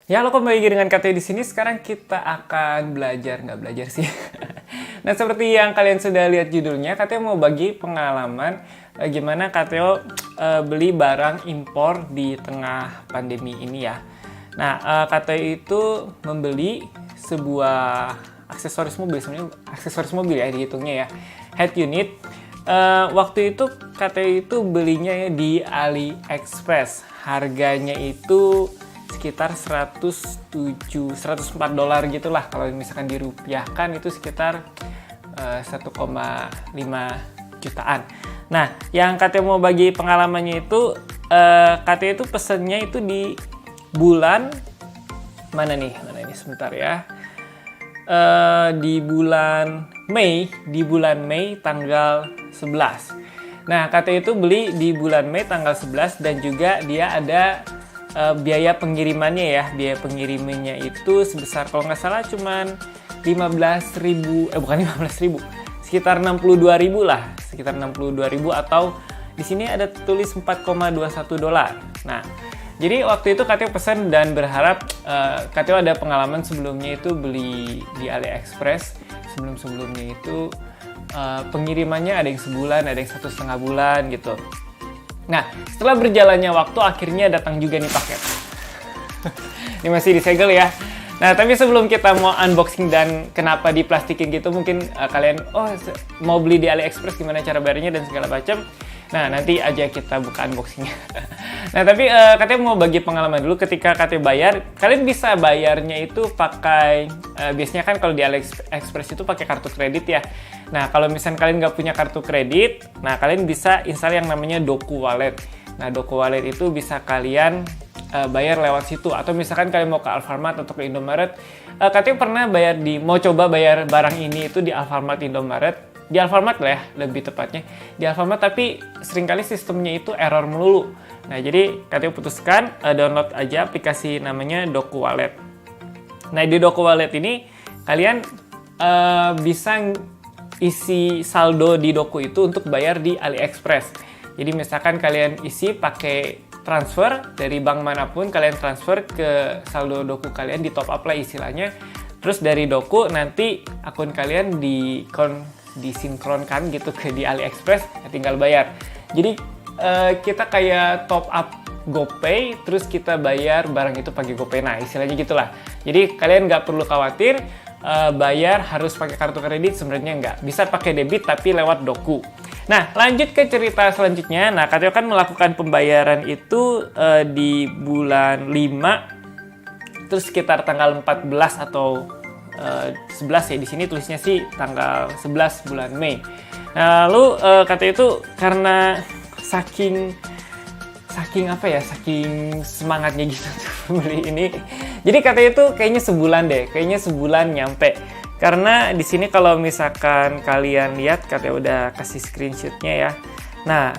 Ya, lo kembali lagi dengan KTO di sini. Sekarang kita akan nggak belajar sih. Nah, seperti yang kalian sudah lihat judulnya, KTO mau bagi pengalaman gimana KTO beli barang impor di tengah pandemi ini ya. Nah, KTO itu membeli sebuah aksesoris mobil, sebenarnya aksesoris mobil ya dihitungnya ya, head unit. Waktu itu KTO itu belinya ya di AliExpress. Harganya itu sekitar 104 dolar gitulah, kalau misalkan dirupiahkan itu sekitar 1,5 jutaan. Nah, yang KTO mau bagi pengalamannya itu, KTO itu pesennya itu di bulan mana nih sebentar ya, di bulan Mei tanggal 11. Nah, KTO itu beli di bulan Mei tanggal 11 dan juga dia ada biaya pengirimannya ya. Biaya pengirimannya itu sebesar kalau nggak salah cuman 15.000, bukan 15.000, sekitar 62.000 lah, sekitar 62.000 atau di sini ada tulis 4,21 dolar. Nah, jadi waktu itu KTO pesan dan berharap, KTO ada pengalaman sebelumnya itu beli di AliExpress. Sebelumnya itu pengirimannya ada yang sebulan, ada yang 1,5 bulan gitu. Nah, setelah berjalannya waktu akhirnya datang juga nih paket. Ini masih disegel ya. Nah, tapi sebelum kita mau unboxing dan kenapa diplastikin gitu, mungkin kalian mau beli di AliExpress gimana cara bayarnya dan segala macam. Nah, nanti aja kita buka unboxingnya. Nah, tapi katanya mau bagi pengalaman dulu ketika katanya bayar. Kalian bisa bayarnya itu pakai, biasanya kan kalau di AliExpress itu pakai kartu kredit ya. Nah, kalau misalnya kalian nggak punya kartu kredit, nah kalian bisa install yang namanya Doku Wallet. Nah, Doku Wallet itu bisa kalian bayar lewat situ. Atau misalkan kalian mau ke Alfamart atau ke Indomaret, katanya pernah mau coba bayar barang ini itu di Alfamart, Indomaret. Di Alfamart lah ya, lebih tepatnya. Di Alfamart, tapi seringkali sistemnya itu error melulu. Nah, jadi KTO putuskan download aja aplikasi namanya Doku Wallet. Nah, di Doku Wallet ini kalian bisa isi saldo di Doku itu untuk bayar di AliExpress. Jadi misalkan kalian isi pakai transfer dari bank manapun, kalian transfer ke saldo Doku kalian, di top up lah istilahnya. Terus dari Doku nanti akun kalian disinkronkan gitu ke di AliExpress, ya tinggal bayar. Jadi kita kayak top up GoPay, terus kita bayar barang itu pakai GoPay. Nah, istilahnya gitulah. Jadi kalian nggak perlu khawatir bayar harus pakai kartu kredit, sebenarnya nggak. Bisa pakai debit tapi lewat Doku. Nah, lanjut ke cerita selanjutnya. Nah, KTO kan melakukan pembayaran itu di bulan 5, terus sekitar tanggal 14 atau 11 ya, di sini tulisnya sih tanggal 11 bulan Mei. Nah, lalu KTO itu karena saking semangatnya gitu beli ini. Jadi KTO itu kayaknya sebulan nyampe. Karena di sini kalau misalkan kalian lihat, KTO udah kasih screenshotnya ya. Nah,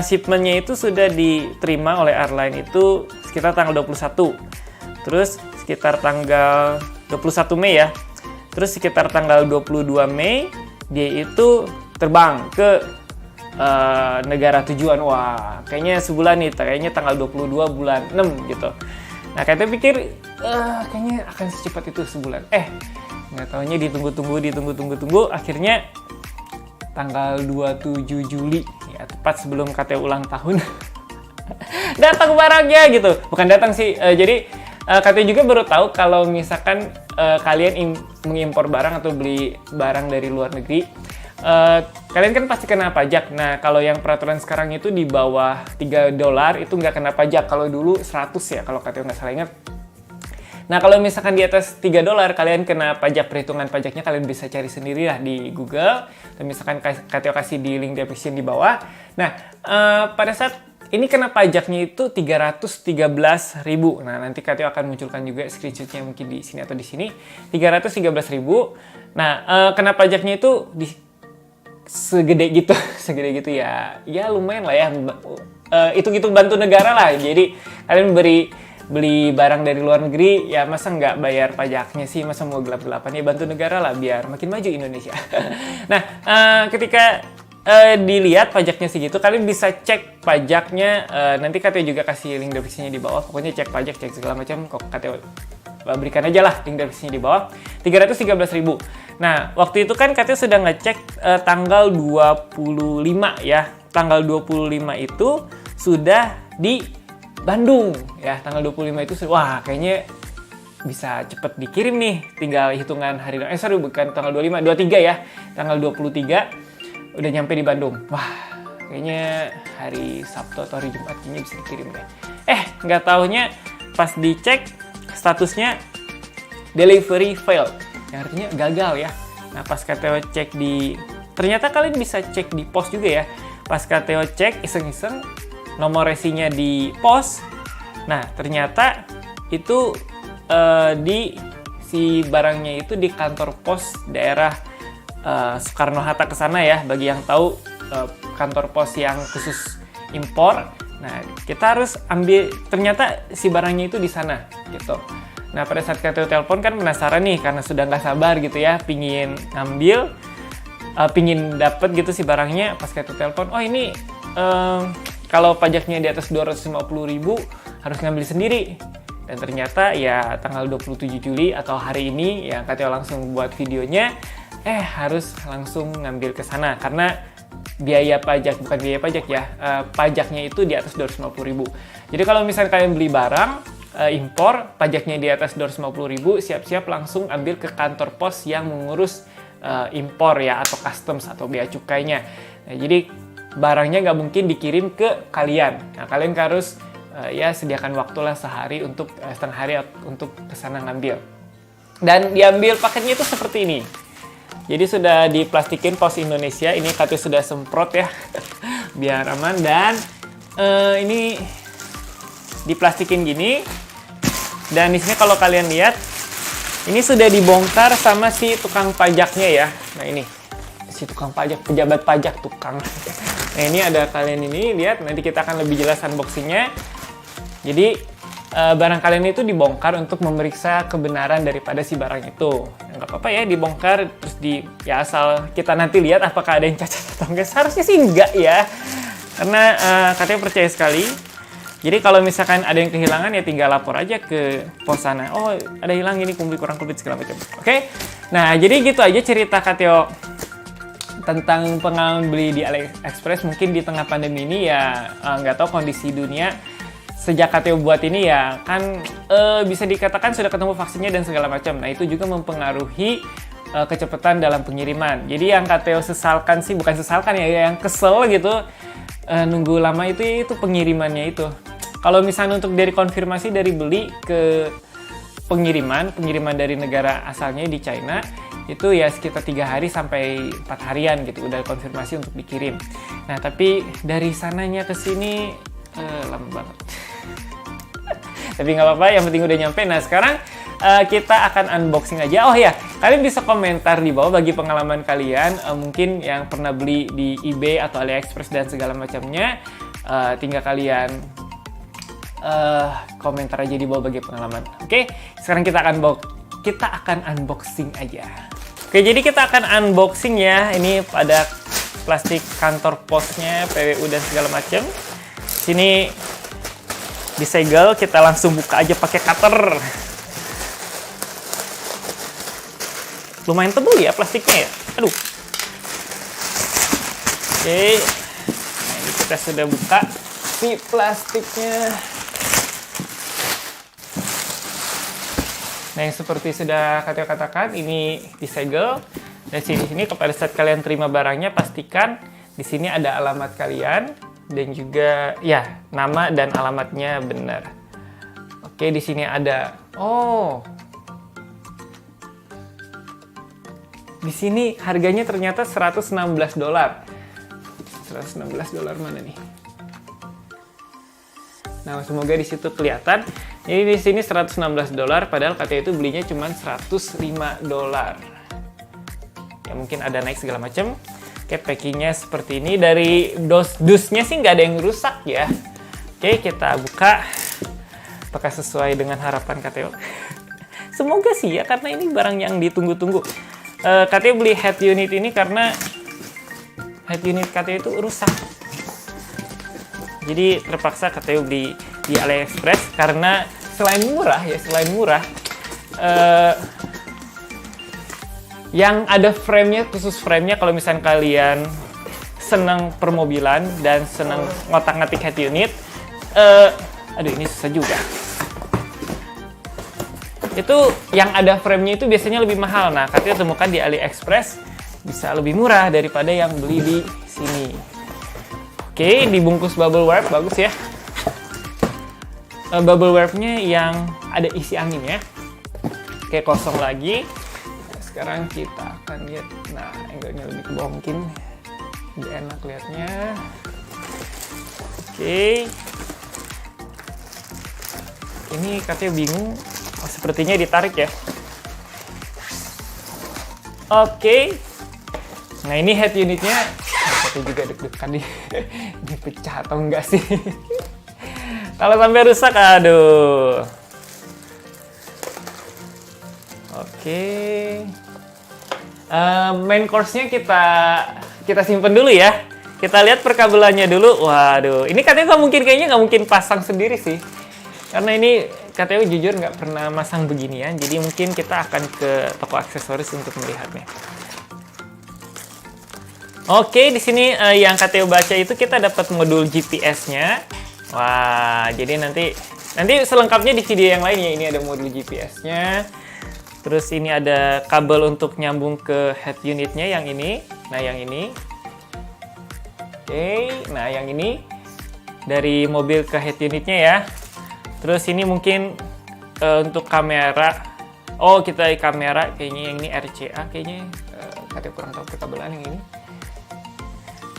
shipmentnya itu sudah diterima oleh airline itu sekitar tanggal 21. Terus sekitar tanggal 21 Mei ya. Terus sekitar tanggal 22 Mei dia itu terbang ke negara tujuan. Wah, kayaknya sebulan nih, kayaknya tanggal 22 bulan 6 gitu. Nah, kita pikir kayaknya akan secepat itu sebulan. Nggak taunya ditunggu. Akhirnya tanggal 27 Juli ya, tepat sebelum KTO ulang tahun. Datang barangnya gitu. Bukan datang sih, jadi KTO juga baru tahu kalau misalkan kalian mengimpor barang atau beli barang dari luar negeri, kalian kan pasti kena pajak. Nah, kalau yang peraturan sekarang itu di bawah 3 dolar itu nggak kena pajak. Kalau dulu 100 ya, kalau KTO nggak salah ingat. Nah, kalau misalkan di atas 3 dolar kalian kena pajak. Perhitungan pajaknya kalian bisa cari sendiri lah di Google. Dan misalkan KTO kasih di link description di bawah. Nah, pada saat ini kena pajaknya itu 313.000. Nah, nanti KTO akan munculkan juga screenshotnya mungkin di sini atau di sini. 313.000. Nah, kena pajaknya itu segede gitu ya. Ya lumayan lah ya. Hitung-hitung bantu negara lah. Jadi kalian beli barang dari luar negeri, ya masa nggak bayar pajaknya sih, masa mau gelap-gelapan, ya bantu negara lah biar makin maju Indonesia. Nah, ketika dilihat pajaknya segitu, kalian bisa cek pajaknya. Nanti KTO juga kasih link deskripsinya di bawah. Pokoknya cek pajak, cek segala macam, kok KTO berikan aja lah link deskripsinya di bawah. 313.000. Nah, waktu itu kan KTO sudah ngecek tanggal 25 ya. Tanggal 25 itu sudah di Bandung ya. Tanggal 25 itu wah kayaknya bisa cepet dikirim nih. Tinggal hitungan hari. Bukan tanggal 25, 23 ya. Tanggal 23 udah nyampe di Bandung. Wah, kayaknya hari Sabtu atau hari Jumat kayaknya bisa dikirim deh. Nggak taunya pas dicek statusnya delivery failed, yang artinya gagal ya. Nah, pas KTO cek ternyata kalian bisa cek di pos juga ya. Pas KTO cek iseng-iseng nomor resinya di pos. Nah, ternyata itu si barangnya itu di kantor pos daerah Soekarno-Hatta ke sana ya. Bagi yang tahu kantor pos yang khusus impor. Nah, kita harus ambil, ternyata si barangnya itu di sana, gitu. Nah, pada saat KTO telepon kan penasaran nih, karena sudah nggak sabar gitu ya, pingin ngambil, pingin dapet gitu si barangnya. Pas KTO telepon, oh ini kalau pajaknya di atas 250.000 harus ngambil sendiri. Dan ternyata ya tanggal 27 Juli atau hari ini ya KTO langsung buat videonya, harus langsung ngambil ke sana karena biaya pajak, bukan biaya pajak ya, pajaknya itu di atas 250.000. Jadi kalau misalnya kalian beli barang impor, pajaknya di atas 250.000, siap-siap langsung ambil ke kantor pos yang mengurus impor ya, atau customs atau bea cukainya. Nah, jadi barangnya nggak mungkin dikirim ke kalian. Nah, kalian harus ya sediakan waktulah sehari untuk setengah hari untuk kesana ngambil. Dan diambil paketnya itu seperti ini. Jadi sudah diplastikin pos Indonesia, ini KTO sudah semprot ya, biar aman. Dan ini diplastikin gini. Dan di sini kalau kalian lihat, ini sudah dibongkar sama si tukang pajaknya ya. Nah ini, si tukang pajak, pejabat pajak tukang. Nah ini ada kalian ini, lihat, nanti kita akan lebih jelas unboxingnya. Jadi barang kalian itu dibongkar untuk memeriksa kebenaran daripada si barang itu. Nggak apa-apa ya dibongkar, terus ya asal kita nanti lihat apakah ada yang cacat atau enggak. Seharusnya sih enggak ya, karena katanya percaya sekali. Jadi kalau misalkan ada yang kehilangan ya tinggal lapor aja ke pos sana. Oh ada hilang ini, kurang kumplit segala macam. Oke, nah jadi gitu aja cerita KTO tentang pengalaman beli di AliExpress. Mungkin di tengah pandemi ini ya nggak tahu kondisi dunia. Sejak KTO buat ini ya kan bisa dikatakan sudah ketemu vaksinnya dan segala macam. Nah itu juga mempengaruhi kecepatan dalam pengiriman. Jadi yang KTO sesalkan sih, bukan sesalkan ya, yang kesel gitu nunggu lama itu pengirimannya itu. Kalau misalnya untuk dari konfirmasi dari beli ke pengiriman dari negara asalnya di China itu ya sekitar 3 hari sampai 4 harian gitu udah konfirmasi untuk dikirim. Nah tapi dari sananya ke sini lama banget. Tapi nggak apa-apa, yang penting udah nyampe. Nah sekarang kita akan unboxing aja. Oh ya, kalian bisa komentar di bawah bagi pengalaman kalian, mungkin yang pernah beli di eBay atau AliExpress dan segala macamnya. Tinggal kalian komentar aja di bawah bagi pengalaman. Oke, sekarang kita akan unboxing aja. Oke, jadi kita akan unboxing ya. Ini pada plastik kantor posnya, PWU dan segala macam. Sini disegel, kita langsung buka aja pakai cutter. Lumayan tebal ya plastiknya ya. Aduh. Oke. Nah, ini kita sudah buka si plastiknya. Nah, yang seperti sudah KTO katakan, ini disegel. Dan sini pada saat kalian terima barangnya, pastikan di sini ada alamat kalian. Dan juga ya nama dan alamatnya benar. Oke, di sini ada. Oh, di sini harganya ternyata $116. $116 mana nih? Nah, semoga di situ kelihatan. Jadi di sini $116, padahal KTO itu belinya cuma $105. Ya mungkin ada naik segala macam. Oke, packingnya seperti ini. Dari dusnya sih nggak ada yang rusak ya. Oke, kita buka. Apakah sesuai dengan harapan KTO? Semoga sih ya, karena ini barang yang ditunggu-tunggu. KTO beli head unit ini karena head unit KTO itu rusak. Jadi terpaksa KTO beli di AliExpress karena selain murah, yang ada frame-nya, khusus frame-nya kalau misalnya kalian senang permobilan dan senang ngotak-ngatik head unit, aduh ini susah juga. Itu yang ada frame-nya itu biasanya lebih mahal. Nah, KTO temukan di AliExpress bisa lebih murah daripada yang beli di sini. Oke, dibungkus bubble wrap, bagus ya. Bubble wrap-nya yang ada isi angin ya. Oke, kosong lagi. Nah, sekarang kita akan lihat. Nah, angle-nya lebih ke bawah mungkin. Lebih enak lihatnya. Oke. Ini KTO bingung. Oh, sepertinya ditarik ya. Oke. Nah, ini head unitnya. KTO juga deg-degan nih. Ini pecah atau enggak sih? Kalau sampai rusak, aduh. Oke. Main course-nya kita simpen dulu ya. Kita lihat perkabelannya dulu. Waduh, ini KTO kayaknya nggak mungkin pasang sendiri sih. Karena ini KTO jujur nggak pernah masang beginian, jadi mungkin kita akan ke toko aksesoris untuk melihatnya. Oke, di sini yang KTO baca itu kita dapat modul GPS-nya. Wah, jadi nanti selengkapnya di video yang lain ya. Ini ada modul GPS-nya. Terus ini ada kabel untuk nyambung ke head unitnya yang ini. Nah, yang ini. Oke, nah yang ini dari mobil ke head unitnya ya. Terus ini mungkin untuk kamera. Oh, kita kamera kayaknya yang ini RCA kayaknya. KTO kurang tahu perkabelan yang ini.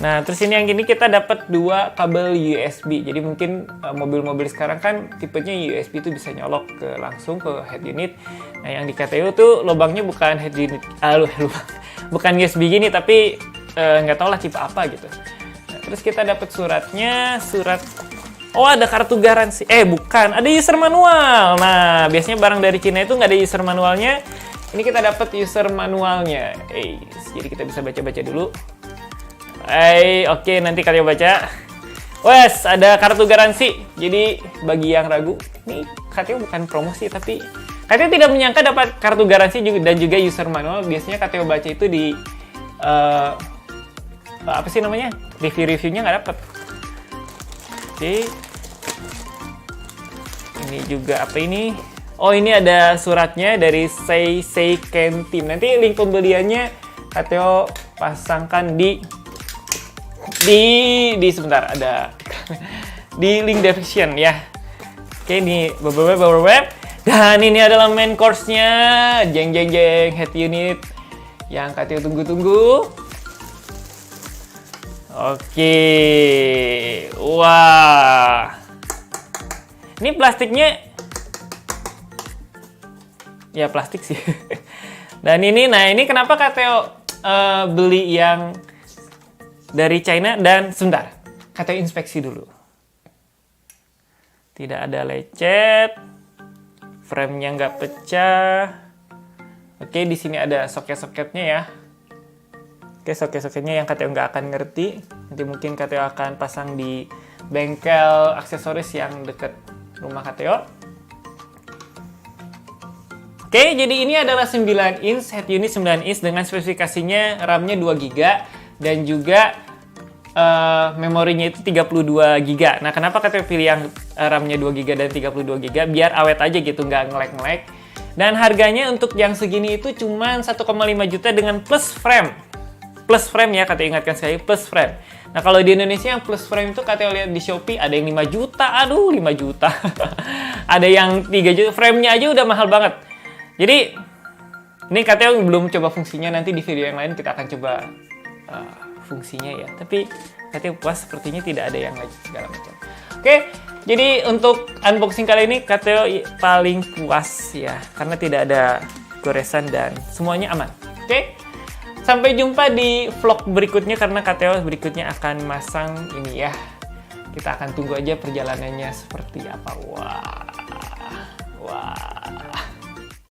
Nah, terus ini yang ini kita dapat 2 kabel USB. Jadi mungkin mobil-mobil sekarang kan tipenya USB itu bisa nyolok langsung ke head unit. Nah, yang di KTO tuh lubangnya bukan head unit, bukan USB gini, tapi nggak tahu lah tipe apa gitu. Nah, terus kita dapat suratnya, oh ada kartu garansi. Bukan, ada user manual. Nah, biasanya barang dari Cina itu nggak ada user manualnya. Ini kita dapat user manualnya. Jadi kita bisa baca-baca dulu. Oke, nanti kalian baca. Wes, ada kartu garansi. Jadi bagi yang ragu, ini KTO bukan promosi, tapi KTO tidak menyangka dapat kartu garansi dan juga user manual. Biasanya KTO baca itu di apa sih namanya? Review-reviewnya nggak dapat. Oke. Ini juga apa ini? Oh, ini ada suratnya dari Seiken Team. Nanti link pembeliannya KTO pasangkan di sebentar, ada di link description ya. Oke, ini bubble wrap. Dan ini adalah main course-nya. Jeng head unit yang KTO tunggu-tunggu. Oke. Wah. Ini plastiknya ya plastik sih. Dan ini kenapa KTO beli yang dari China dan sebentar. KTO inspeksi dulu. Tidak ada lecet. Frame-nya nggak pecah. Oke, di sini ada soket-soketnya ya. Oke, soket-soketnya yang KTO nggak akan ngerti. Nanti mungkin KTO akan pasang di bengkel aksesoris yang dekat rumah KTO. Oke, jadi ini adalah 9 inch, head unit 9 inch dengan spesifikasinya RAM-nya 2 GB dan juga memorinya itu 32 GB. Nah, kenapa KTO pilih yang RAM-nya 2 GB dan 32 GB? Biar awet aja gitu, nggak ngelek-ngelek. Dan harganya untuk yang segini itu cuma 1,5 juta dengan plus frame. Plus frame ya, KTO ingatkan sekali, plus frame. Nah, kalau di Indonesia yang plus frame itu KTO lihat di Shopee ada yang 5 juta, aduh 5 juta. Ada yang 3 juta, frame-nya aja udah mahal banget. Jadi, ini KTO belum coba fungsinya, nanti di video yang lain kita akan coba fungsinya ya. Tapi KTO puas, sepertinya tidak ada yang segala macam. Oke, jadi untuk unboxing kali ini KTO paling puas ya, karena tidak ada goresan dan semuanya aman. Oke? Sampai jumpa di vlog berikutnya karena KTO berikutnya akan masang ini ya. Kita akan tunggu aja perjalanannya seperti apa. Wah.